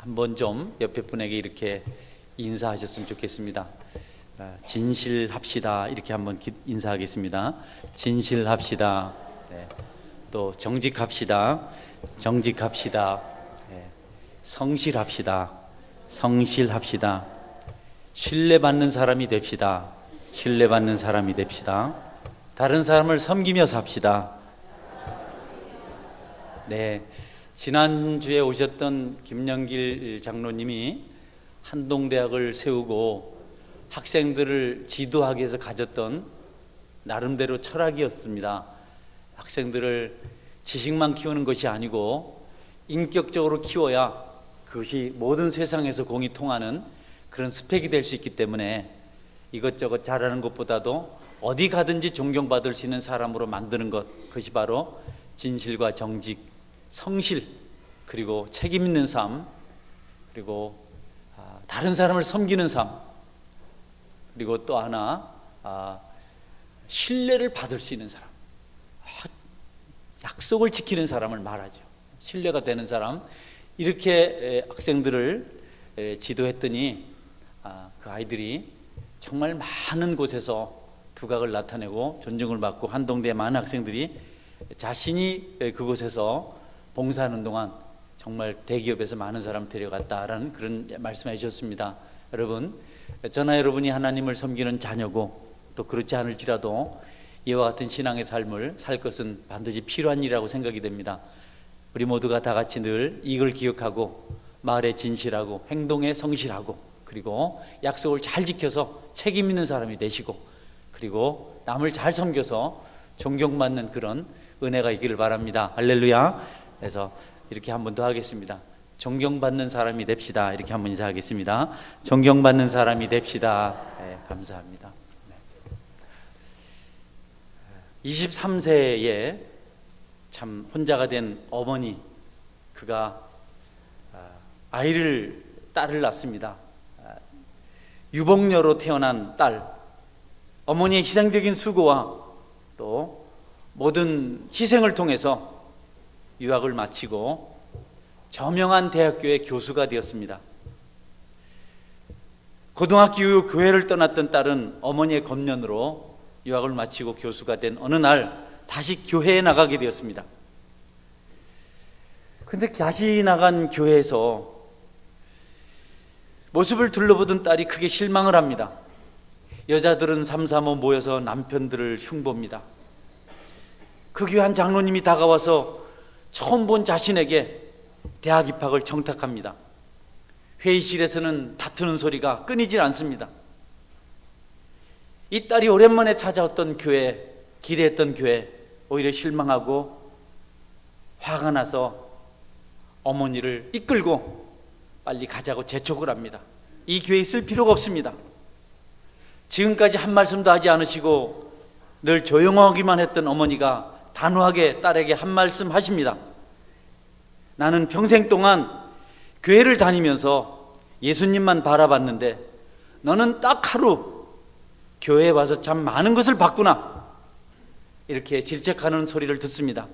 한번 좀 옆에 분에게 이렇게 인사하셨으면 좋겠습니다. 진실합시다. 이렇게 한번 인사하겠습니다. 진실합시다. 네. 또 정직합시다. 정직합시다. 네. 성실합시다. 성실합시다. 신뢰받는 사람이 됩시다. 신뢰받는 사람이 됩시다. 다른 사람을 섬기며 삽시다. 네. 지난주에 오셨던 김영길 장로님이 한동대학을 세우고 학생들을 지도하기 위해서 가졌던 나름대로 철학이었습니다. 학생들을 지식만 키우는 것이 아니고 인격적으로 키워야 그것이 모든 세상에서 공이 통하는 그런 스펙이 될 수 있기 때문에 이것저것 잘하는 것보다도 어디 가든지 존경받을 수 있는 사람으로 만드는 것, 그것이 바로 진실과 정직, 성실, 그리고 책임 있는 삶, 그리고 다른 사람을 섬기는 삶, 그리고 또 하나 신뢰를 받을 수 있는 사람, 약속을 지키는 사람을 말하죠. 신뢰가 되는 사람. 이렇게 학생들을 지도했더니 그 아이들이 정말 많은 곳에서 두각을 나타내고 존중을 받고, 한동대의 많은 학생들이 자신이 그곳에서 봉사하는 동안 정말 대기업에서 많은 사람 데려갔다라는 그런 말씀해 주셨습니다. 여러분, 저나 여러분이 하나님을 섬기는 자녀고 또 그렇지 않을지라도 이와 같은 신앙의 삶을 살 것은 반드시 필요한 일이라고 생각이 됩니다. 우리 모두가 다 같이 늘 이걸 기억하고 말에 진실하고 행동에 성실하고 그리고 약속을 잘 지켜서 책임 있는 사람이 되시고, 그리고 남을 잘 섬겨서 존경받는 그런 은혜가 있기를 바랍니다. 할렐루야. 그래서 이렇게 한 번 더 하겠습니다. 존경받는 사람이 됩시다. 이렇게 한번 인사하겠습니다. 존경받는 사람이 됩시다. 네, 감사합니다. 23세에 참 혼자가 된 어머니, 그가 딸을 낳습니다. 유복녀로 태어난 딸, 어머니의 희생적인 수고와 또 모든 희생을 통해서 유학을 마치고 저명한 대학교의 교수가 되었습니다. 고등학교 이후 교회를 떠났던 딸은 어머니의 검련으로 유학을 마치고 교수가 된 어느 날 다시 교회에 나가게 되었습니다. 그런데 다시 나간 교회에서 모습을 둘러보던 딸이 크게 실망을 합니다. 여자들은 삼삼오오 모여서 남편들을 흉봅니다. 그 교회 한 장로님이 다가와서 처음 본 자신에게 대학 입학을 청탁합니다. 회의실에서는 다투는 소리가 끊이질 않습니다. 이 딸이 오랜만에 찾아왔던 교회, 기대했던 교회, 오히려 실망하고 화가 나서 어머니를 이끌고 빨리 가자고 재촉을 합니다. 이 교회에 있을 필요가 없습니다. 지금까지 한 말씀도 하지 않으시고 늘 조용하기만 했던 어머니가 단호하게 딸에게 한 말씀 하십니다. 나는 평생 동안 교회를 다니면서 예수님만 바라봤는데 너는 딱 하루 교회에 와서 참 많은 것을 봤구나. 이렇게 질책하는 소리를 듣습니다.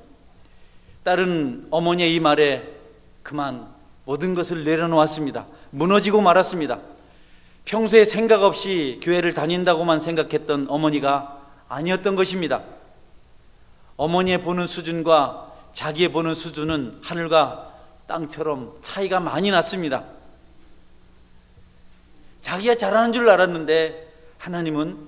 딸은 어머니의 이 말에 그만 모든 것을 내려놓았습니다. 무너지고 말았습니다. 평소에 생각 없이 교회를 다닌다고만 생각했던 어머니가 아니었던 것입니다. 어머니의 보는 수준과 자기의 보는 수준은 하늘과 땅처럼 차이가 많이 났습니다. 자기가 잘하는 줄 알았는데 하나님은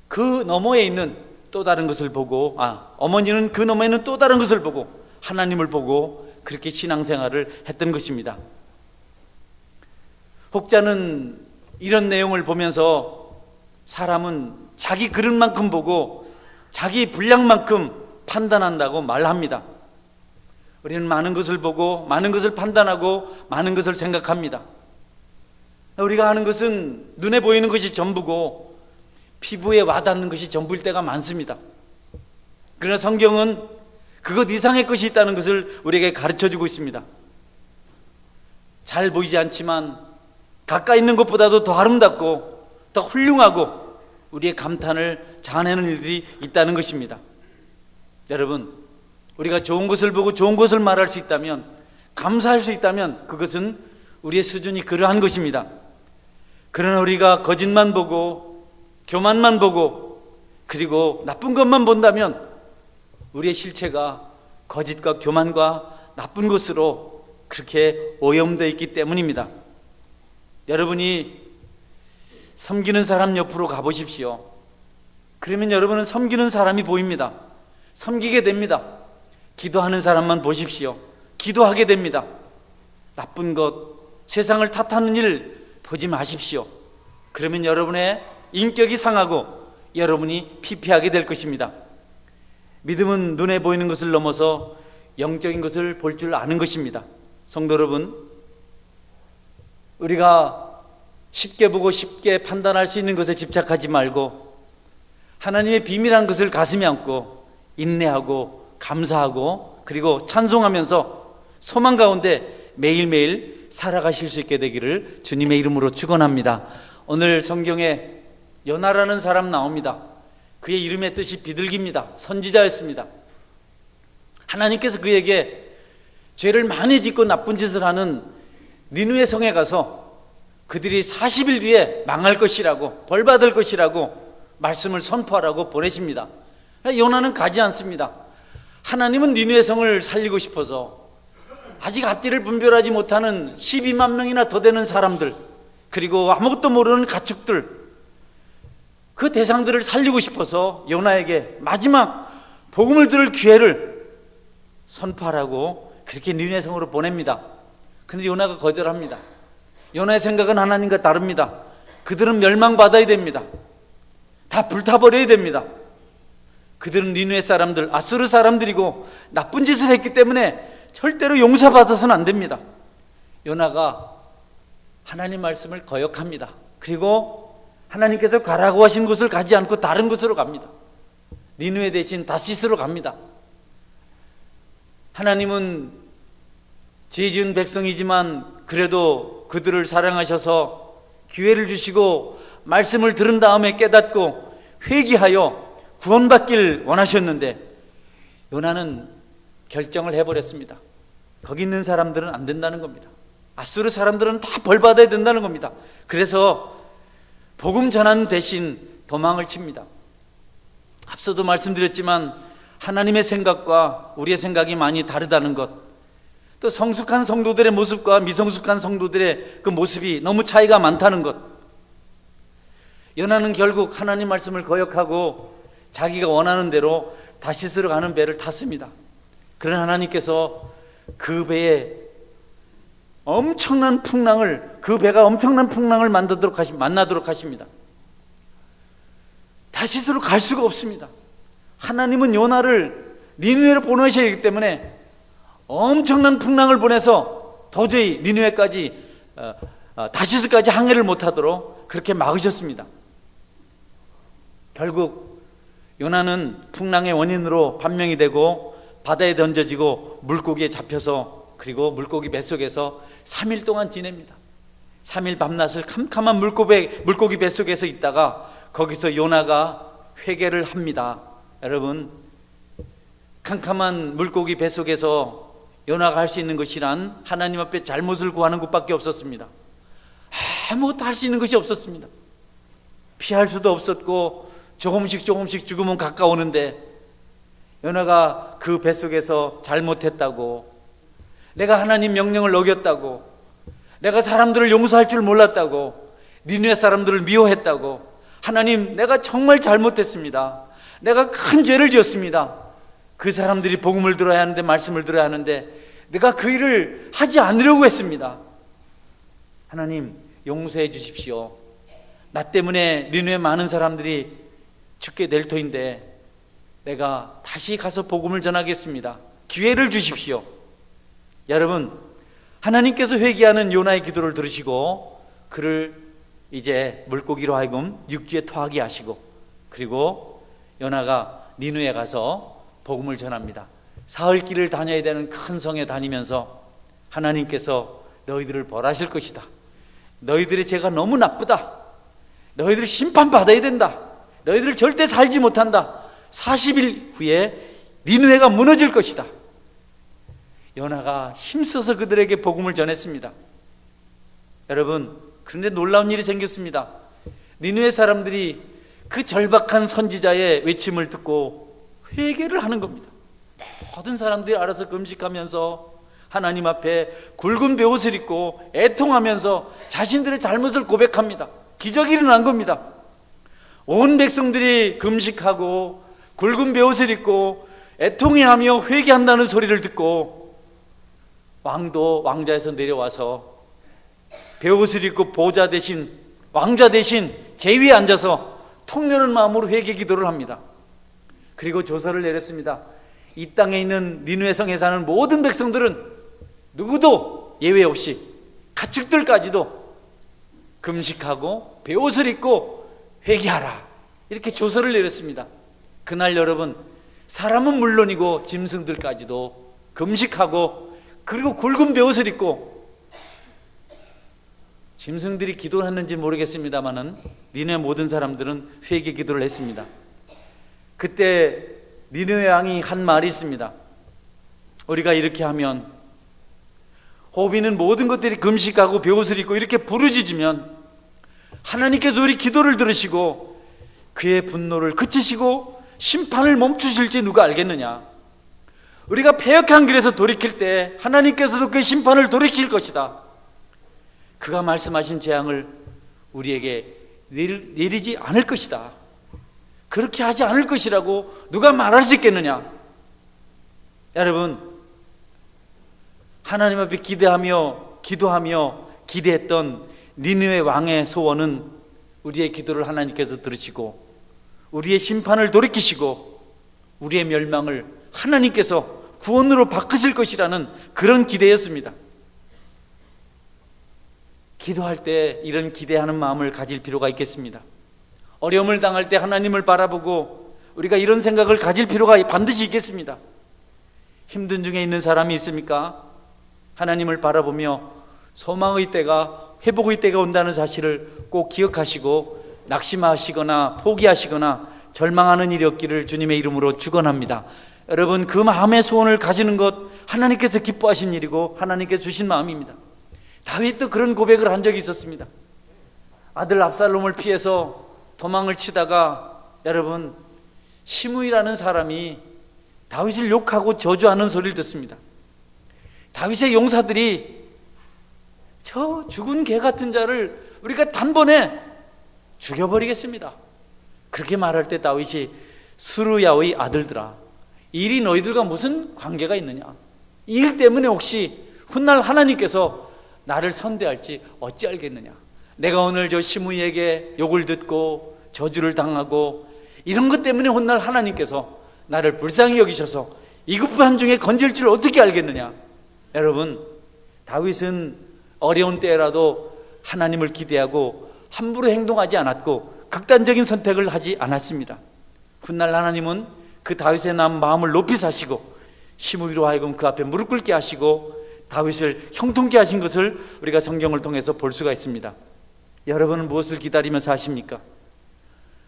그 너머에 있는 또 다른 것을 보고, 어머니는 그 너머에 있는 또 다른 것을 보고 하나님을 보고 그렇게 신앙생활을 했던 것입니다. 혹자는 이런 내용을 보면서 사람은 자기 그릇만큼 보고 자기 분량만큼 판단한다고 말합니다. 우리는 많은 것을 보고 많은 것을 판단하고 많은 것을 생각합니다. 우리가 하는 것은 눈에 보이는 것이 전부고 피부에 와닿는 것이 전부일 때가 많습니다. 그러나 성경은 그것 이상의 것이 있다는 것을 우리에게 가르쳐주고 있습니다. 잘 보이지 않지만 가까이 있는 것보다도 더 아름답고 더 훌륭하고 우리의 감탄을 자아내는 일들이 있다는 것입니다. 여러분, 우리가 좋은 것을 보고 좋은 것을 말할 수 있다면, 감사할 수 있다면 그것은 우리의 수준이 그러한 것입니다. 그러나 우리가 거짓만 보고 교만만 보고 그리고 나쁜 것만 본다면 우리의 실체가 거짓과 교만과 나쁜 것으로 그렇게 오염되어 있기 때문입니다. 여러분이 섬기는 사람 옆으로 가보십시오. 그러면 여러분은 섬기는 사람이 보입니다. 섬기게 됩니다. 기도하는 사람만 보십시오. 기도하게 됩니다. 나쁜 것, 세상을 탓하는 일 보지 마십시오. 그러면 여러분의 인격이 상하고 여러분이 피폐하게 될 것입니다. 믿음은 눈에 보이는 것을 넘어서 영적인 것을 볼 줄 아는 것입니다. 성도 여러분, 우리가 쉽게 보고 쉽게 판단할 수 있는 것에 집착하지 말고 하나님의 비밀한 것을 가슴에 안고 인내하고 감사하고 그리고 찬송하면서 소망 가운데 매일매일 살아가실 수 있게 되기를 주님의 이름으로 축원합니다. 오늘 성경에 요나라는 사람 나옵니다. 그의 이름의 뜻이 비둘기입니다. 선지자였습니다. 하나님께서 그에게 죄를 많이 짓고 나쁜 짓을 하는 니느웨 성에 가서 그들이 40일 뒤에 망할 것이라고 벌 받을 것이라고 말씀을 선포하라고 보내십니다. 요나는 가지 않습니다. 하나님은 니느웨 성을 살리고 싶어서 아직 앞뒤를 분별하지 못하는 12만 명이나 더 되는 사람들 그리고 아무것도 모르는 가축들 그 대상들을 살리고 싶어서 요나에게 마지막 복음을 들을 기회를 선포하라고 그렇게 니느웨 성으로 보냅니다. 그런데 요나가 거절합니다. 요나의 생각은 하나님과 다릅니다. 그들은 멸망받아야 됩니다. 다 불타버려야 됩니다. 그들은 니느웨 사람들, 아수르 사람들이고 나쁜 짓을 했기 때문에 절대로 용서받아서는 안 됩니다. 요나가 하나님 말씀을 거역합니다. 그리고 하나님께서 가라고 하신 곳을 가지 않고 다른 곳으로 갑니다. 니느웨 대신 다시스로 갑니다. 하나님은 죄 지은 백성이지만 그래도 그들을 사랑하셔서 기회를 주시고 말씀을 들은 다음에 깨닫고 회개하여 구원받길 원하셨는데 요나는 결정을 해버렸습니다. 거기 있는 사람들은 안 된다는 겁니다. 아수르 사람들은 다 벌받아야 된다는 겁니다. 그래서 복음 전하는 대신 도망을 칩니다. 앞서도 말씀드렸지만 하나님의 생각과 우리의 생각이 많이 다르다는 것, 또 성숙한 성도들의 모습과 미성숙한 성도들의 그 모습이 너무 차이가 많다는 것. 요나는 결국 하나님 말씀을 거역하고 자기가 원하는 대로 다시스로 가는 배를 탔습니다. 그러나 하나님께서 그 배에 엄청난 풍랑을, 그 배가 엄청난 풍랑을 만나도록 하십니다. 다시스로 갈 수가 없습니다. 하나님은 요나를 니느웨로 보내셔야 하기 때문에 엄청난 풍랑을 보내서 도저히 니느웨까지 다시스까지 항해를 못하도록 그렇게 막으셨습니다. 결국 요나는 풍랑의 원인으로 판명이 되고 바다에 던져지고 물고기에 잡혀서 그리고 물고기 뱃속에서 3일 동안 지냅니다. 3일 밤낮을 캄캄한 물고기 뱃속에서 있다가 거기서 요나가 회개를 합니다. 여러분, 캄캄한 물고기 뱃속에서 요나가 할 수 있는 것이란 하나님 앞에 잘못을 구하는 것밖에 없었습니다. 아무것도 할 수 있는 것이 없었습니다. 피할 수도 없었고 조금씩 죽음은 가까우는데 요나가 그 뱃속에서 잘못했다고, 내가 하나님 명령을 어겼다고, 내가 사람들을 용서할 줄 몰랐다고, 니느웨 사람들을 미워했다고, 하나님 내가 정말 잘못했습니다. 내가 큰 죄를 지었습니다. 그 사람들이 복음을 들어야 하는데 말씀을 들어야 하는데 내가 그 일을 하지 않으려고 했습니다. 하나님 용서해 주십시오. 나 때문에 니느웨 많은 사람들이 죽게 될 터인데 내가 다시 가서 복음을 전하겠습니다. 기회를 주십시오. 여러분, 하나님께서 회개하는 요나의 기도를 들으시고 그를 이제 물고기로 하여금 육지에 토하게 하시고 그리고 요나가 니느웨에 가서 복음을 전합니다. 사흘길을 다녀야 되는 큰 성에 다니면서 하나님께서 너희들을 벌하실 것이다. 너희들의 죄가 너무 나쁘다. 너희들 심판받아야 된다. 너희들 절대 살지 못한다. 40일 후에 니느웨가 무너질 것이다. 요나가 힘써서 그들에게 복음을 전했습니다. 여러분, 그런데 놀라운 일이 생겼습니다. 니느웨 사람들이 그 절박한 선지자의 외침을 듣고 회개를 하는 겁니다. 모든 사람들이 알아서 금식하면서 하나님 앞에 굵은 베옷을 입고 애통하면서 자신들의 잘못을 고백합니다. 기적이 일어난 겁니다. 온 백성들이 금식하고 굵은 베옷을 입고 애통해하며 회개한다는 소리를 듣고 왕도 왕자에서 내려와서 베옷을 입고 보좌 대신, 왕자 대신 제위에 앉아서 통렬한 마음으로 회개 기도를 합니다. 그리고 조서를 내렸습니다. 이 땅에 있는 니느웨 성에 사는 모든 백성들은 누구도 예외 없이 가축들까지도 금식하고 베옷을 입고 회개하라, 이렇게 조서를 내렸습니다. 그날 여러분, 사람은 물론이고 짐승들까지도 금식하고 그리고 굵은 베옷을 입고, 짐승들이 기도를 했는지 모르겠습니다만은 니느웨 모든 사람들은 회개 기도를 했습니다. 그때 니느웨 왕이 한 말이 있습니다. 우리가 이렇게 하면, 호비는 모든 것들이 금식하고 베옷을 입고 이렇게 부르짖으면 하나님께서 우리 기도를 들으시고 그의 분노를 그치시고 심판을 멈추실지 누가 알겠느냐. 우리가 패역한 길에서 돌이킬 때 하나님께서도 그 심판을 돌이킬 것이다. 그가 말씀하신 재앙을 우리에게 내리지 않을 것이다. 그렇게 하지 않을 것이라고 누가 말할 수 있겠느냐. 여러분, 하나님 앞에 기도하며 기대했던 니느웨 왕의 소원은 우리의 기도를 하나님께서 들으시고 우리의 심판을 돌이키시고 우리의 멸망을 하나님께서 구원으로 바꾸실 것이라는 그런 기대였습니다. 기도할 때 이런 기대하는 마음을 가질 필요가 있겠습니다. 어려움을 당할 때 하나님을 바라보고 우리가 이런 생각을 가질 필요가 반드시 있겠습니다. 힘든 중에 있는 사람이 있습니까? 하나님을 바라보며 소망의 때가, 회복의 때가 온다는 사실을 꼭 기억하시고 낙심하시거나 포기하시거나 절망하는 일이 없기를 주님의 이름으로 축원합니다. 여러분, 그 마음의 소원을 가지는 것 하나님께서 기뻐하신 일이고 하나님께서 주신 마음입니다. 다윗도 그런 고백을 한 적이 있었습니다. 아들 압살롬을 피해서 도망을 치다가 여러분, 시므이라는 사람이 다윗을 욕하고 저주하는 소리를 듣습니다. 다윗의 용사들이 저 죽은 개 같은 자를 우리가 단번에 죽여버리겠습니다. 그렇게 말할 때 다윗이 스루야의 아들들아, 이 일이 너희들과 무슨 관계가 있느냐? 이 일 때문에 혹시 훗날 하나님께서 나를 선대할지 어찌 알겠느냐? 내가 오늘 저 시므이에게 욕을 듣고 저주를 당하고 이런 것 때문에 훗날 하나님께서 나를 불쌍히 여기셔서 이급한 중에 건질 줄 어떻게 알겠느냐? 여러분, 다윗은 어려운 때라도 하나님을 기대하고 함부로 행동하지 않았고 극단적인 선택을 하지 않았습니다. 훗날 하나님은 그 다윗의 마음을 높이 사시고 시므이로 하여금 그 앞에 무릎 꿇게 하시고 다윗을 형통케 하신 것을 우리가 성경을 통해서 볼 수가 있습니다. 여러분은 무엇을 기다리며 사십니까?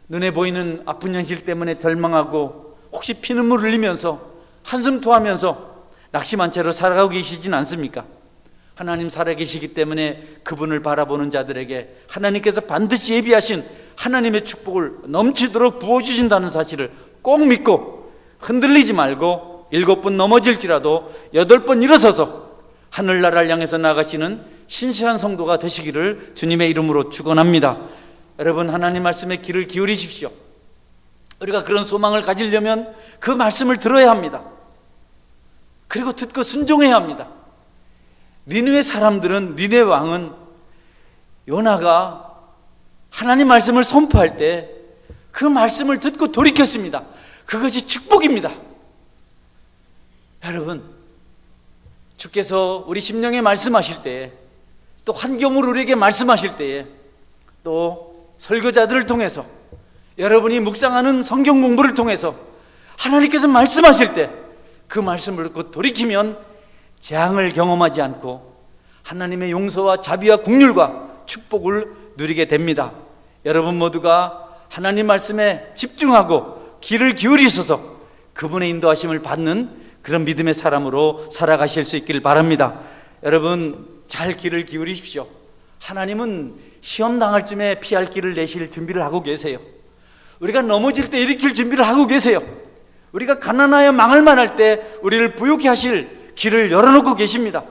눈에 보이는 아픈 현실 때문에 절망하고 혹시 피눈물 흘리면서 한숨 토하면서 낙심한 채로 살아가고 계시진 않습니까? 하나님 살아계시기 때문에 그분을 바라보는 자들에게 하나님께서 반드시 예비하신 하나님의 축복을 넘치도록 부어주신다는 사실을 꼭 믿고 흔들리지 말고 7번 넘어질지라도 8번 일어서서 하늘나라를 향해서 나가시는 신실한 성도가 되시기를 주님의 이름으로 축원합니다. 여러분, 하나님 말씀에 귀를 기울이십시오. 우리가 그런 소망을 가지려면 그 말씀을 들어야 합니다. 그리고 듣고 순종해야 합니다. 니느웨 사람들은, 니느웨 왕은 요나가 하나님 말씀을 선포할 때 그 말씀을 듣고 돌이켰습니다. 그것이 축복입니다. 여러분, 주께서 우리 심령에 말씀하실 때에, 또 환경으로 우리에게 말씀하실 때에, 또 설교자들을 통해서, 여러분이 묵상하는 성경 공부를 통해서 하나님께서 말씀하실 때 그 말씀을 듣고 돌이키면 재앙을 경험하지 않고 하나님의 용서와 자비와 긍휼과 축복을 누리게 됩니다. 여러분 모두가 하나님 말씀에 집중하고 귀를 기울이셔서 그분의 인도하심을 받는 그런 믿음의 사람으로 살아가실 수 있기를 바랍니다. 여러분, 잘 귀를 기울이십시오. 하나님은 시험 당할 쯤에 피할 길을 내실 준비를 하고 계세요. 우리가 넘어질 때 일으킬 준비를 하고 계세요. 우리가 가난하여 망할 만할 때 우리를 부유케 하실 길을 열어놓고 계십니다.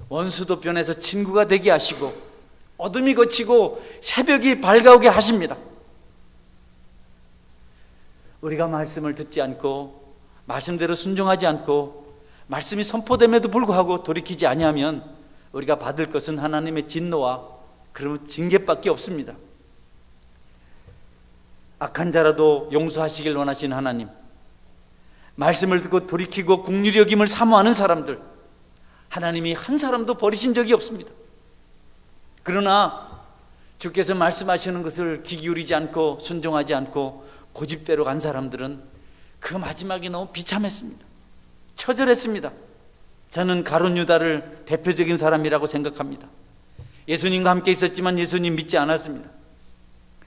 원수도 변해서 친구가 되게 하시고 어둠이 걷히고 새벽이 밝아오게 하십니다. 우리가 말씀을 듣지 않고 말씀대로 순종하지 않고 말씀이 선포됨에도 불구하고 돌이키지 아니하면 우리가 받을 것은 하나님의 진노와 그러면 징계밖에 없습니다. 악한 자라도 용서하시길 원하시는 하나님, 말씀을 듣고 돌이키고 긍휼히 여김을 사모하는 사람들, 하나님이 한 사람도 버리신 적이 없습니다. 그러나 주께서 말씀하시는 것을 귀 기울이지 않고 순종하지 않고 고집대로 간 사람들은 그 마지막이 너무 비참했습니다. 처절했습니다. 저는 가룟 유다를 대표적인 사람이라고 생각합니다. 예수님과 함께 있었지만 예수님 믿지 않았습니다.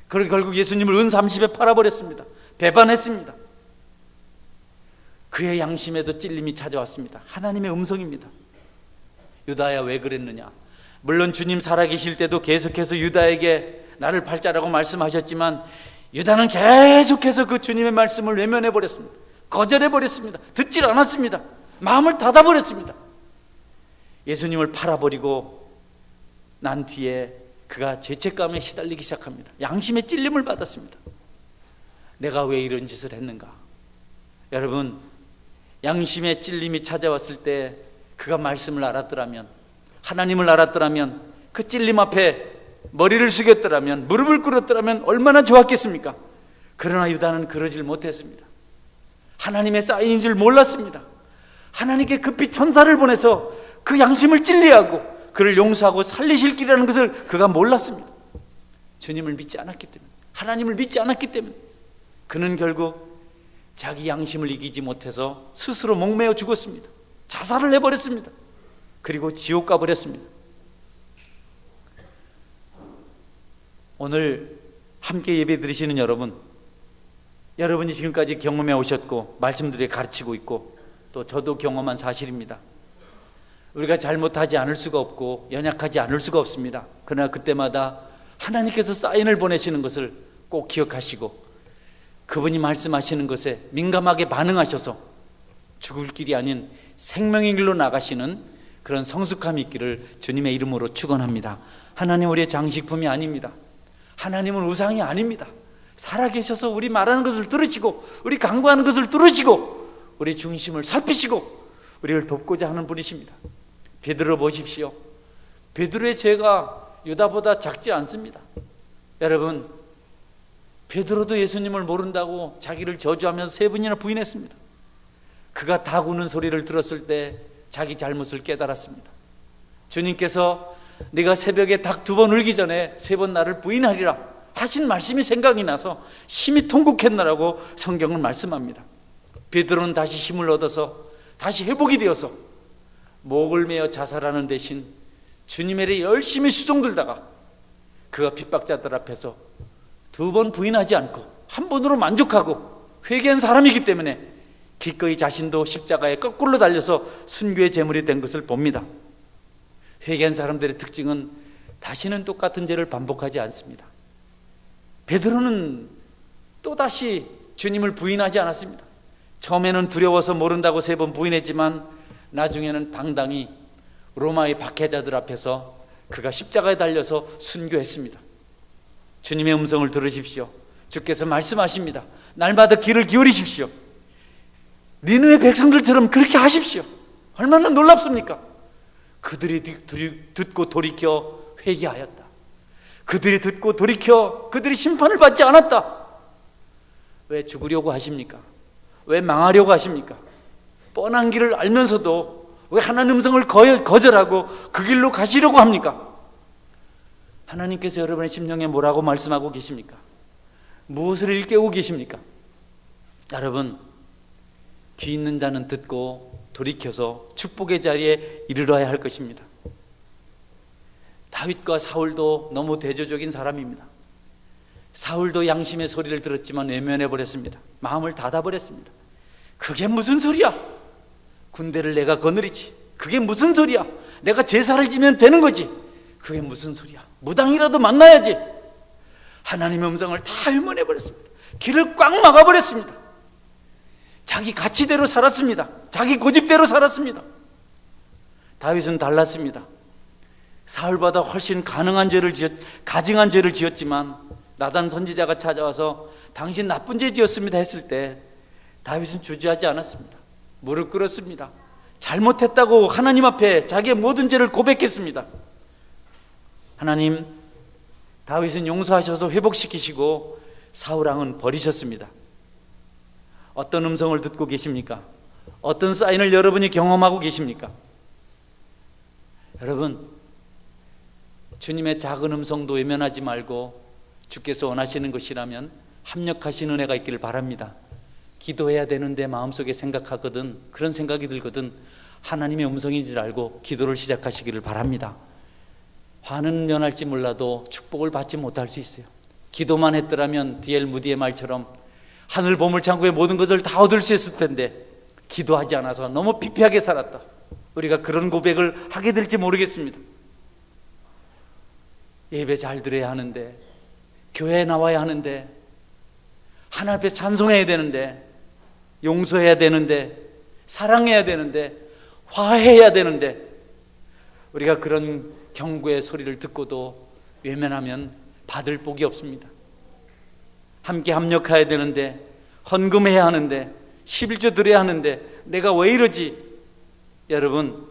그리고 결국 예수님을 은 30에 팔아버렸습니다. 배반했습니다. 그의 양심에도 찔림이 찾아왔습니다. 하나님의 음성입니다. 유다야, 왜 그랬느냐? 물론 주님 살아계실 때도 계속해서 유다에게 나를 팔자라고 말씀하셨지만 유다는 계속해서 그 주님의 말씀을 외면해버렸습니다. 거절해버렸습니다. 듣질 않았습니다. 마음을 닫아버렸습니다. 예수님을 팔아버리고 난 뒤에 그가 죄책감에 시달리기 시작합니다. 양심의 찔림을 받았습니다. 내가 왜 이런 짓을 했는가? 여러분, 양심의 찔림이 찾아왔을 때 그가 말씀을 알았더라면, 하나님을 알았더라면, 그 찔림 앞에 머리를 숙였더라면, 무릎을 꿇었더라면 얼마나 좋았겠습니까? 그러나 유다는 그러질 못했습니다. 하나님의 사인인 줄 몰랐습니다. 하나님께 급히 천사를 보내서 그 양심을 찔리하고 그를 용서하고 살리실 길이라는 것을 그가 몰랐습니다. 주님을 믿지 않았기 때문에, 하나님을 믿지 않았기 때문에 그는 결국 자기 양심을 이기지 못해서 스스로 목매어 죽었습니다. 자살을 해버렸습니다. 그리고 지옥 가버렸습니다. 오늘 함께 예배 드리시는 여러분, 여러분이 지금까지 경험해 오셨고 말씀들에 가르치고 있고 또 저도 경험한 사실입니다. 우리가 잘못하지 않을 수가 없고 연약하지 않을 수가 없습니다. 그러나 그때마다 하나님께서 사인을 보내시는 것을 꼭 기억하시고 그분이 말씀하시는 것에 민감하게 반응하셔서 죽을 길이 아닌 생명의 길로 나가시는 그런 성숙함이 있기를 주님의 이름으로 축원합니다. 하나님 우리의 장식품이 아닙니다. 하나님은 우상이 아닙니다. 살아계셔서 우리 말하는 것을 들으시고 우리 간구하는 것을 들으시고 우리 중심을 살피시고 우리를 돕고자 하는 분이십니다. 베드로 보십시오. 베드로의 죄가 유다보다 작지 않습니다. 여러분, 베드로도 예수님을 모른다고 자기를 저주하면서 3번이나 부인했습니다. 그가 닭 우는 소리를 들었을 때 자기 잘못을 깨달았습니다. 주님께서 네가 새벽에 닭 2번 울기 전에 3번 나를 부인하리라 하신 말씀이 생각이 나서 심히 통곡했나라고 성경은 말씀합니다. 베드로는 다시 힘을 얻어서 다시 회복이 되어서 목을 메어 자살하는 대신 주님의 일에 열심히 수종들다가 그가 핍박자들 앞에서 2번 부인하지 않고 한 번으로 만족하고 회개한 사람이기 때문에 기꺼이 자신도 십자가에 거꾸로 달려서 순교의 제물이 된 것을 봅니다. 회개한 사람들의 특징은 다시는 똑같은 죄를 반복하지 않습니다. 베드로는 또다시 주님을 부인하지 않았습니다. 처음에는 두려워서 모른다고 3번 부인했지만 나중에는 당당히 로마의 박해자들 앞에서 그가 십자가에 달려서 순교했습니다. 주님의 음성을 들으십시오. 주께서 말씀하십니다. 날마다 귀를 기울이십시오. 니느웨 백성들처럼 그렇게 하십시오. 얼마나 놀랍습니까? 그들이 듣고 돌이켜 회개하였다. 그들이 듣고 돌이켜 그들이 심판을 받지 않았다. 왜 죽으려고 하십니까? 왜 망하려고 하십니까? 뻔한 길을 알면서도 왜 하나님 음성을 거절하고 그 길로 가시려고 합니까? 하나님께서 여러분의 심령에 뭐라고 말씀하고 계십니까? 무엇을 일깨우고 계십니까? 여러분, 귀 있는 자는 듣고 돌이켜서 축복의 자리에 이르러야 할 것입니다. 다윗과 사울도 너무 대조적인 사람입니다. 사울도 양심의 소리를 들었지만 외면해버렸습니다. 마음을 닫아버렸습니다. 그게 무슨 소리야? 군대를 내가 거느리지. 그게 무슨 소리야? 내가 제사를 지면 되는 거지. 그게 무슨 소리야? 무당이라도 만나야지. 하나님의 음성을 다 훼손해버렸습니다. 길을 꽉 막아버렸습니다. 자기 가치대로 살았습니다. 자기 고집대로 살았습니다. 다윗은 달랐습니다. 사울보다 훨씬 가증한 죄를 지었지만 나단 선지자가 찾아와서 당신 나쁜 죄 지었습니다 했을 때 다윗은 주저하지 않았습니다. 무릎 꿇었습니다. 잘못했다고 하나님 앞에 자기의 모든 죄를 고백했습니다. 하나님, 다윗은 용서하셔서 회복시키시고 사울 왕은 버리셨습니다. 어떤 음성을 듣고 계십니까? 어떤 사인을 여러분이 경험하고 계십니까? 여러분, 주님의 작은 음성도 외면하지 말고 주께서 원하시는 것이라면 합력하신 은혜가 있기를 바랍니다. 기도해야 되는데 마음속에 생각하거든, 그런 생각이 들거든 하나님의 음성인 줄 알고 기도를 시작하시기를 바랍니다. 화는 면할지 몰라도 축복을 받지 못할 수 있어요. 기도만 했더라면 D.L. 무디의 말처럼 하늘 보물창고의 모든 것을 다 얻을 수 있을 텐데 기도하지 않아서 너무 피폐하게 살았다. 우리가 그런 고백을 하게 될지 모르겠습니다. 예배 잘 드려야 하는데, 교회에 나와야 하는데, 하나님 앞에 찬송해야 되는데, 용서해야 되는데, 사랑해야 되는데, 화해해야 되는데, 우리가 그런 경고의 소리를 듣고도 외면하면 받을 복이 없습니다. 함께 합력해야 되는데, 헌금해야 하는데, 11조 드려야 하는데 내가 왜 이러지? 여러분,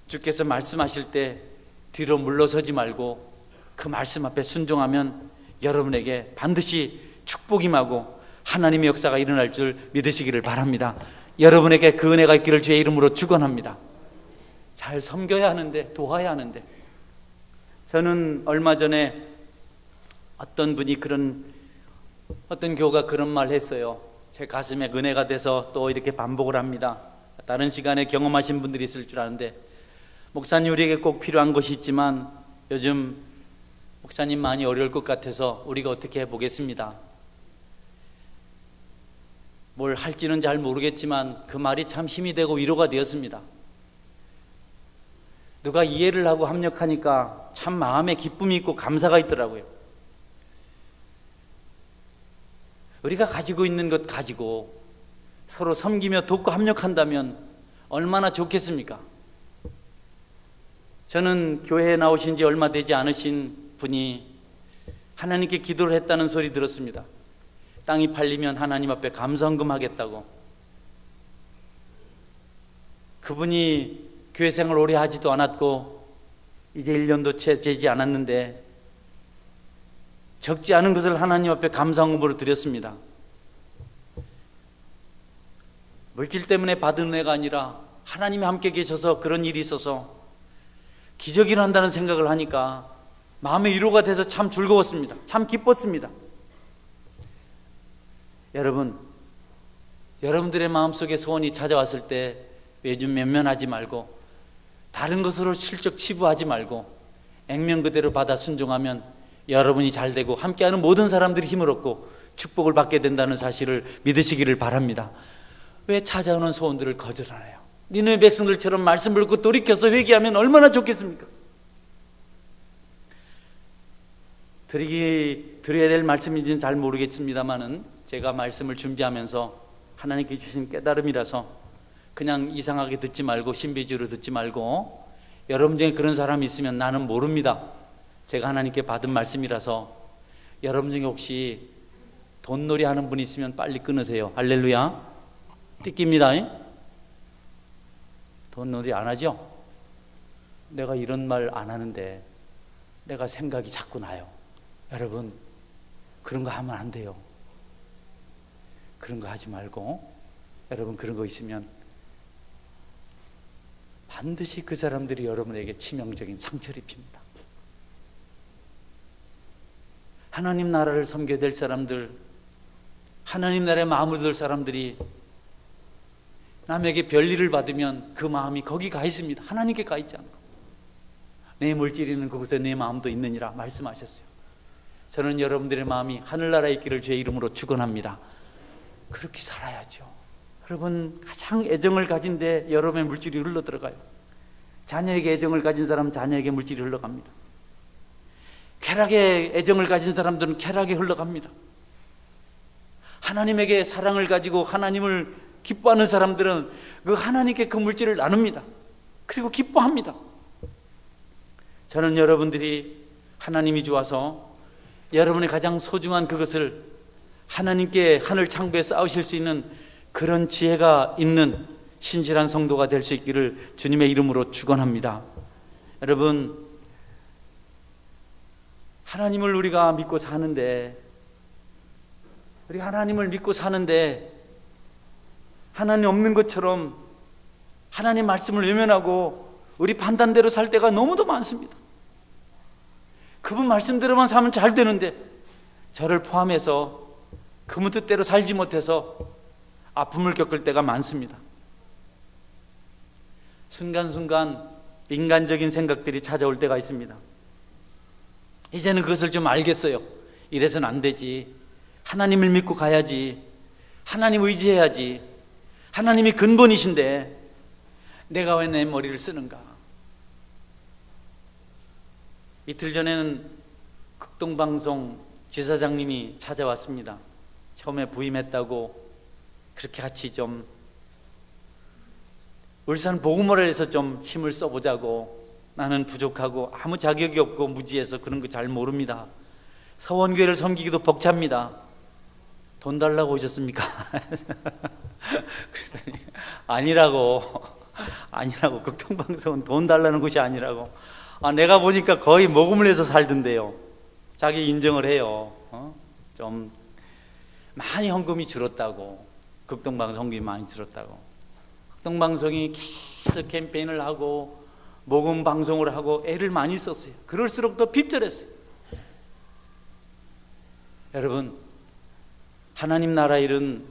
주께서 말씀하실 때 뒤로 물러서지 말고 그 말씀 앞에 순종하면 여러분에게 반드시 축복이 임하고 하나님의 역사가 일어날 줄 믿으시기를 바랍니다. 여러분에게 그 은혜가 있기를 주의 이름으로 축원합니다. 잘 섬겨야 하는데, 도와야 하는데, 저는 얼마 전에 어떤 교우가 그런 말 했어요. 제 가슴에 은혜가 돼서 또 이렇게 반복을 합니다. 다른 시간에 경험하신 분들이 있을 줄 아는데, 목사님 우리에게 꼭 필요한 것이 있지만 요즘 목사님 많이 어려울 것 같아서 우리가 어떻게 해보겠습니다. 뭘 할지는 잘 모르겠지만 그 말이 참 힘이 되고 위로가 되었습니다. 누가 이해를 하고 합력하니까 참 마음에 기쁨이 있고 감사가 있더라고요. 우리가 가지고 있는 것 가지고 서로 섬기며 돕고 합력한다면 얼마나 좋겠습니까? 저는 교회에 나오신 지 얼마 되지 않으신 분이 하나님께 기도를 했다는 소리 들었습니다. 땅이 팔리면 하나님 앞에 감사헌금 하겠다고. 그분이 교회 생활 오래 하지도 않았고 이제 1년도 채 되지 않았는데 적지 않은 것을 하나님 앞에 감사헌금으로 드렸습니다. 물질 때문에 받은 은혜가 아니라 하나님이 함께 계셔서 그런 일이 있어서 기적이 난다는 생각을 하니까 마음의 위로가 돼서 참 즐거웠습니다. 참 기뻤습니다. 여러분, 여러분들의 마음속에 소원이 찾아왔을 때 요즘 면면하지 말고 다른 것으로 실적 치부하지 말고 액면 그대로 받아 순종하면 여러분이 잘 되고 함께하는 모든 사람들이 힘을 얻고 축복을 받게 된다는 사실을 믿으시기를 바랍니다. 왜 찾아오는 소원들을 거절하나요? 니네 백성들처럼 말씀을 듣고 돌이켜서 회개하면 얼마나 좋겠습니까? 드려야 될 말씀인지는 잘 모르겠습니다만은 제가 말씀을 준비하면서 하나님께 주신 깨달음이라서 그냥 이상하게 듣지 말고 신비주의로 듣지 말고 여러분 중에 그런 사람이 있으면 나는 모릅니다. 제가 하나님께 받은 말씀이라서 여러분 중에 혹시 돈놀이 하는 분이 있으면 빨리 끊으세요. 할렐루야. 띠깁니다. 돈놀이 안 하죠? 내가 이런 말 안 하는데 내가 생각이 자꾸 나요. 여러분, 그런 거 하면 안 돼요. 그런 거 하지 말고 여러분 그런 거 있으면 반드시 그 사람들이 여러분에게 치명적인 상처를 입힙니다. 하나님 나라를 섬겨야 될 사람들, 하나님 나라에 마음을 둘 사람들이 남에게 별일을 받으면 그 마음이 거기 가 있습니다. 하나님께 가 있지 않고. 내 물질이 있는 그곳에 내 마음도 있느니라 말씀하셨어요. 저는 여러분들의 마음이 하늘나라에 있기를 주의 이름으로 축원합니다. 그렇게 살아야죠. 여러분, 가장 애정을 가진 데 여러분의 물질이 흘러들어가요. 자녀에게 애정을 가진 사람 자녀에게 물질이 흘러갑니다. 쾌락에 애정을 가진 사람들은 쾌락에 흘러갑니다. 하나님에게 사랑을 가지고 하나님을 기뻐하는 사람들은 그 하나님께 그 물질을 나눕니다. 그리고 기뻐합니다. 저는 여러분들이 하나님이 좋아서 여러분의 가장 소중한 그것을 하나님께 하늘 창고에 쌓으실 수 있는 그런 지혜가 있는 신실한 성도가 될 수 있기를 주님의 이름으로 축원합니다. 여러분, 하나님을 우리가 믿고 사는데, 우리가 하나님을 믿고 사는데 하나님 없는 것처럼 하나님 말씀을 외면하고 우리 판단대로 살 때가 너무도 많습니다. 그분 말씀대로만 살면 잘 되는데 저를 포함해서 그분 뜻대로 살지 못해서 아픔을 겪을 때가 많습니다. 순간순간 인간적인 생각들이 찾아올 때가 있습니다. 이제는 그것을 좀 알겠어요. 이래서는 안 되지. 하나님을 믿고 가야지. 하나님 의지해야지. 하나님이 근본이신데 내가 왜 내 머리를 쓰는가. 이틀 전에는 극동방송 지사장님이 찾아왔습니다. 처음에 부임했다고 그렇게 같이 좀 울산 복음원에서 좀 힘을 써보자고. 나는 부족하고 아무 자격이 없고 무지해서 그런 거 잘 모릅니다. 서원교회를 섬기기도 벅찹니다. 돈 달라고 오셨습니까? 그랬더니 아니라고 극동방송은 돈 달라는 곳이 아니라고. 내가 보니까 거의 모금을 해서 살던데요. 자기 인정을 해요. 좀 많이 헌금이 줄었다고. 극동방송 헌금이 많이 줄었다고. 극동방송이 계속 캠페인을 하고 모금 방송을 하고 애를 많이 썼어요. 그럴수록 더 핍절했어요. 여러분, 하나님 나라 일은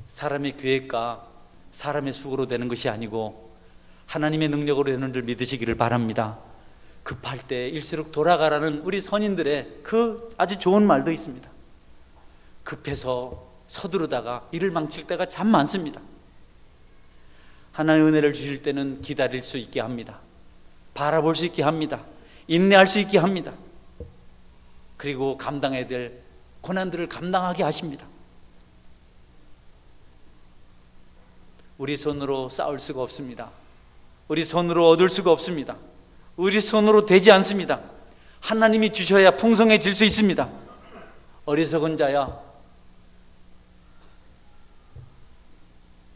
사람의 계획과 사람의 수고로 되는 것이 아니고 하나님의 능력으로 되는 줄 믿으시기를 바랍니다. 급할 때일수록 돌아가라는 우리 선인들의 그 아주 좋은 말도 있습니다. 급해서 서두르다가 일을 망칠 때가 참 많습니다. 하나님의 은혜를 주실 때는 기다릴 수 있게 합니다. 바라볼 수 있게 합니다. 인내할 수 있게 합니다. 그리고 감당해야 될 고난들을 감당하게 하십니다. 우리 손으로 쌓을 수가 없습니다. 우리 손으로 얻을 수가 없습니다. 우리 손으로 되지 않습니다. 하나님이 주셔야 풍성해질 수 있습니다. 어리석은 자야,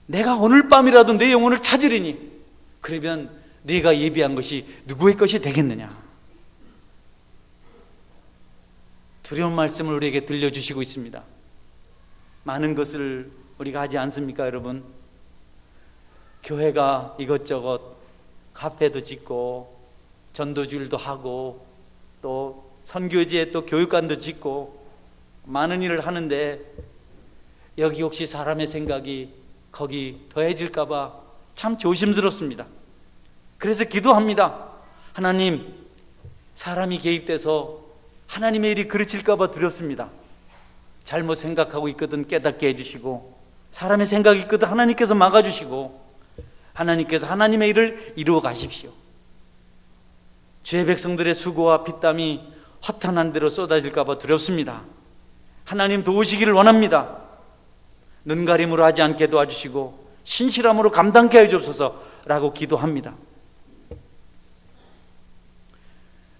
내가 오늘 밤이라도 내 영혼을 찾으리니 그러면 네가 예비한 것이 누구의 것이 되겠느냐. 두려운 말씀을 우리에게 들려주시고 있습니다. 많은 것을 우리가 하지 않습니까, 여러분? 교회가 이것저것 카페도 짓고 전도주일도 하고 또 선교지에 또 교육관도 짓고 많은 일을 하는데 여기 혹시 사람의 생각이 거기 더해질까 봐 참 조심스럽습니다. 그래서 기도합니다. 하나님, 사람이 개입돼서 하나님의 일이 그르칠까 봐 두렵습니다. 잘못 생각하고 있거든 깨닫게 해주시고, 사람의 생각이 있거든 하나님께서 막아주시고, 하나님께서 하나님의 일을 이루어 가십시오. 주의 백성들의 수고와 피땀이 허탄한 대로 쏟아질까 봐 두렵습니다. 하나님 도우시기를 원합니다. 눈가림으로 하지 않게 도와주시고 신실함으로 감당케 해주옵소서라고 기도합니다.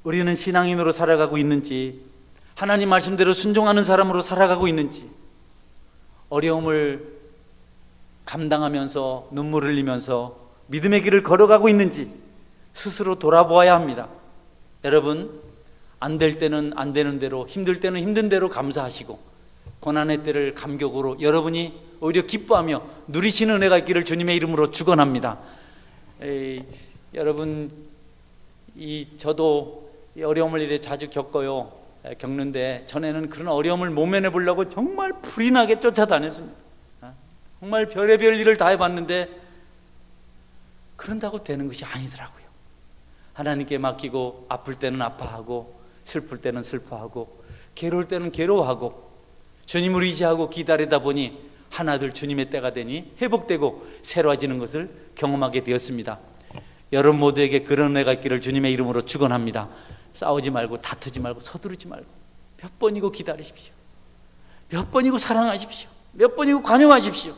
우리는 신앙인으로 살아가고 있는지, 하나님 말씀대로 순종하는 사람으로 살아가고 있는지, 어려움을 감당하면서 눈물을 흘리면서 믿음의 길을 걸어가고 있는지 스스로 돌아보아야 합니다. 여러분, 안 될 때는 안 되는 대로, 힘들 때는 힘든 대로 감사하시고 고난의 때를 감격으로 여러분이 오히려 기뻐하며 누리시는 은혜가 있기를 주님의 이름으로 축원합니다. 여러분, 저도 이 어려움을 이래 자주 겪는데 전에는 그런 어려움을 모면해 보려고 정말 불이 나게 쫓아다녔습니다. 정말 별의별 일을 다 해봤는데 그런다고 되는 것이 아니더라고요. 하나님께 맡기고 아플 때는 아파하고 슬플 때는 슬퍼하고 괴로울 때는 괴로워하고 주님을 의지하고 기다리다 보니 하나둘 주님의 때가 되니 회복되고 새로워지는 것을 경험하게 되었습니다. 여러분 모두에게 그런 은혜가 있기를 주님의 이름으로 축원합니다. 싸우지 말고 다투지 말고 서두르지 말고 몇 번이고 기다리십시오. 몇 번이고 사랑하십시오. 몇 번이고 관용하십시오.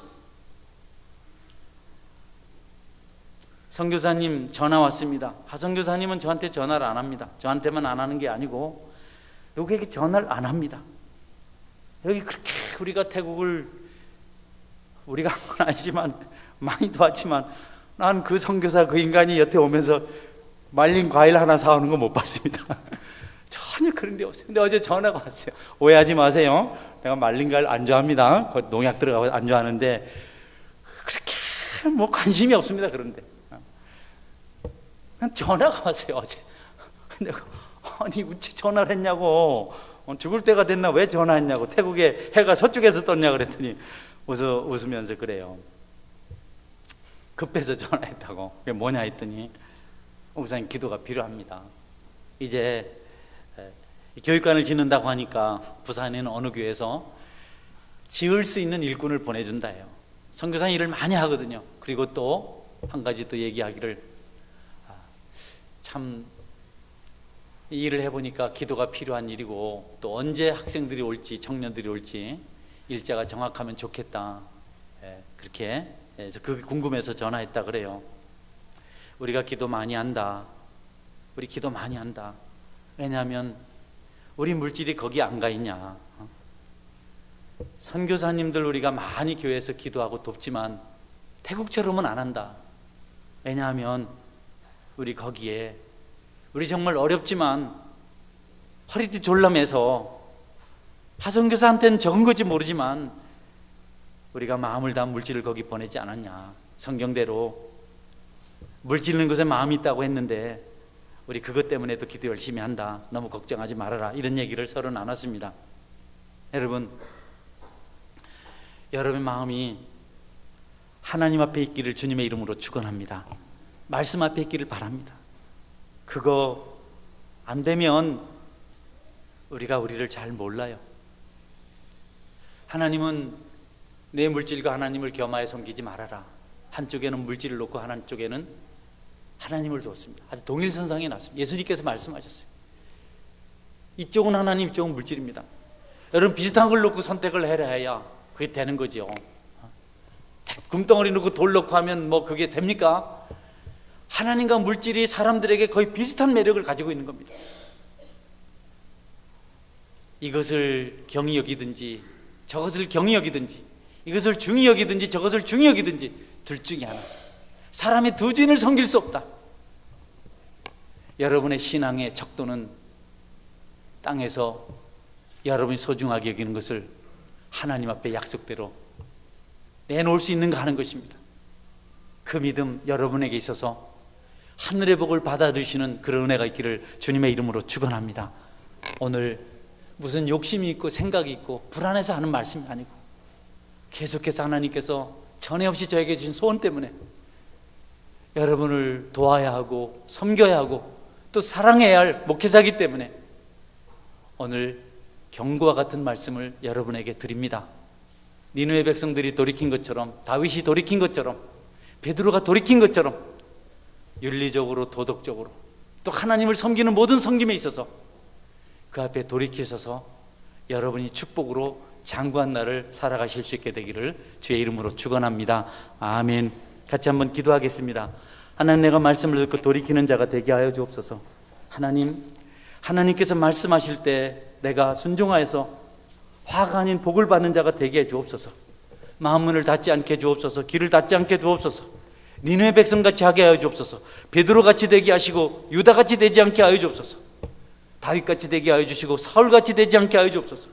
선교사님 전화 왔습니다. 선교사님은 저한테 전화를 안 합니다. 저한테만 안 하는 게 아니고 여기에 전화를 안 합니다. 여기 그렇게 우리가 태국을 우리가 한 건 아니지만 많이 도왔지만 난 그 선교사 그 인간이 여태 오면서 말린 과일 하나 사오는 거 못 봤습니다. 전혀 그런 데 없어요. 근데 어제 전화가 왔어요. 오해하지 마세요. 내가 말린 과일 안 좋아합니다. 농약 들어가고 안 좋아하는데 그렇게 뭐 관심이 없습니다. 그런데 전화가 왔어요. 어제. 내가 아니 어째 전화를 했냐고, 죽을 때가 됐나 왜 전화했냐고, 태국에 해가 서쪽에서 떴냐 그랬더니 웃으면서 그래요. 급해서 전화했다고. 그게 뭐냐 했더니 목사님 기도가 필요합니다. 이제 교육관을 짓는다고 하니까 부산에는 어느 교회에서 지을 수 있는 일꾼을 보내준다요. 선교사 일을 많이 하거든요. 그리고 또 한 가지 또 얘기하기를 참 이 일을 해보니까 기도가 필요한 일이고 또 언제 학생들이 올지 청년들이 올지 일자가 정확하면 좋겠다. 그렇게 해서 그게 궁금해서 전화했다 그래요. 우리가 기도 많이 한다. 우리 기도 많이 한다. 왜냐하면 우리 물질이 거기 안 가 있냐. 선교사님들 우리가 많이 교회에서 기도하고 돕지만 태국처럼은 안 한다. 왜냐하면 우리 거기에 우리 정말 어렵지만 허리띠 졸라매서 하선교사한테는 적은 건지 모르지만 우리가 마음을 담은 물질을 거기 보내지 않았냐. 성경대로 물질 있는 것에 마음이 있다고 했는데 우리 그것 때문에도 기도 열심히 한다. 너무 걱정하지 말아라. 이런 얘기를 서로 나눴습니다. 여러분, 여러분의 마음이 하나님 앞에 있기를 주님의 이름으로 축원합니다. 말씀 앞에 있기를 바랍니다. 그거 안 되면 우리가 우리를 잘 몰라요. 하나님은 내 물질과 하나님을 겸하여 섬기지 말아라. 한쪽에는 물질을 놓고 한쪽에는 하나님을 두었습니다. 아주 동일선상에 놨습니다. 예수님께서 말씀하셨어요. 이쪽은 하나님, 이쪽은 물질입니다. 여러분 비슷한 걸 놓고 선택을 해야 그게 되는 거죠. 금덩어리 놓고 돌 놓고 하면 뭐 그게 됩니까? 하나님과 물질이 사람들에게 거의 비슷한 매력을 가지고 있는 겁니다. 이것을 경히 여기든지 저것을 경히 여기든지 이것을 중히 여기든지 저것을 중히 여기든지 둘 중에 하나. 사람이 두 주인을 섬길 수 없다. 여러분의 신앙의 척도는 땅에서 여러분이 소중하게 여기는 것을 하나님 앞에 약속대로 내놓을 수 있는가 하는 것입니다. 그 믿음 여러분에게 있어서 하늘의 복을 받아들이시는 그런 은혜가 있기를 주님의 이름으로 축원합니다. 오늘 무슨 욕심이 있고 생각이 있고 불안해서 하는 말씀이 아니고 계속해서 하나님께서 전에 없이 저에게 주신 소원 때문에 여러분을 도와야 하고 섬겨야 하고 또 사랑해야 할 목회자이기 때문에 오늘 경고와 같은 말씀을 여러분에게 드립니다. 니느웨 백성들이 돌이킨 것처럼, 다윗이 돌이킨 것처럼, 베드로가 돌이킨 것처럼 윤리적으로 도덕적으로 또 하나님을 섬기는 모든 섬김에 있어서 그 앞에 돌이키셔서 여러분이 축복으로 장구한 날을 살아가실 수 있게 되기를 주의 이름으로 축원합니다. 아멘. 같이 한번 기도하겠습니다. 하나님, 내가 말씀을 듣고 돌이키는 자가 되게 하여 주옵소서. 하나님께서 말씀하실 때 내가 순종하여서 화가 아닌 복을 받는 자가 되게 해 주옵소서. 마음문을 닫지 않게 해 주옵소서. 귀를 닫지 않게 해 주옵소서. 니느웨 백성같이 하게 하여 주옵소서. 베드로같이 되게 하시고 유다같이 되지 않게 하여 주옵소서. 다윗같이 되게 하여 주시고 사울같이 되지 않게 하여 주옵소서.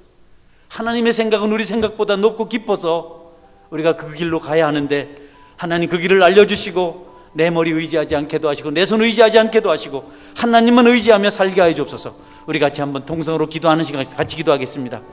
하나님의 생각은 우리 생각보다 높고 깊어서 우리가 그 길로 가야 하는데 하나님 그 길을 알려주시고 내 머리 의지하지 않게도 하시고 내 손 의지하지 않게도 하시고 하나님만 의지하며 살게 하여 주옵소서. 우리 같이 한번 통성으로 기도하는 시간 같이 기도하겠습니다.